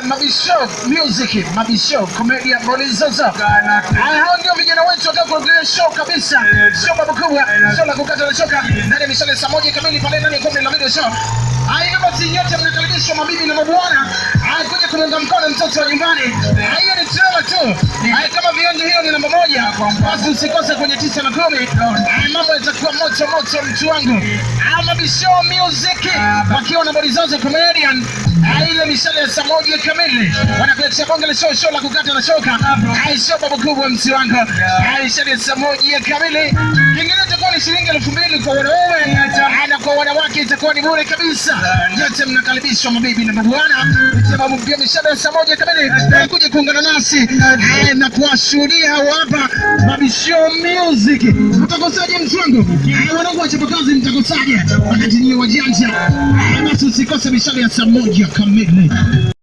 Mabisho Music, Mabisho Comedy Mbolizozo. Hao ndio vijana wetu watakuletea show kabisa. Show kubwa, show la kukata na shoka. Ndani mishale saa 1 kamili pale ndani kombe la video show. Haya basi nyote mnakaribishwa mabibi na mabwana. Kuja kuunga mkono mtoto wa nyumbani. Hiyo ni trailer tu. Kama vionjo hiyo ni namba 1. Basi usikose kwenye 9 na 10. Mambo yatakuwa moto moto mtu wangu. Mabisho Music wakiwa na Mbolizozo Comedian. Ile mishale ya saa 1 kamili wanakuletea bonge la show la kukata na shoka. Show babu kubwa mtu wangu. Mishale ya saa 1 kamili. Kingine itakuwa ni shilingi 2000 kwa wanaume na kwa wanawake itakuwa ni bure kabisa. Yote mnakaribishwa mabibi na mabwana. Sababu pia mishale ya saa 1 kamili kuja kuungana nasi na kuwashuhudia hapa Mabisho Music. Mtakosaje mtu wangu? Wanangu wa chapakazi mtakosaje? Wakati ni wajanja. Basi usikose mishale ya saa 1 kamili.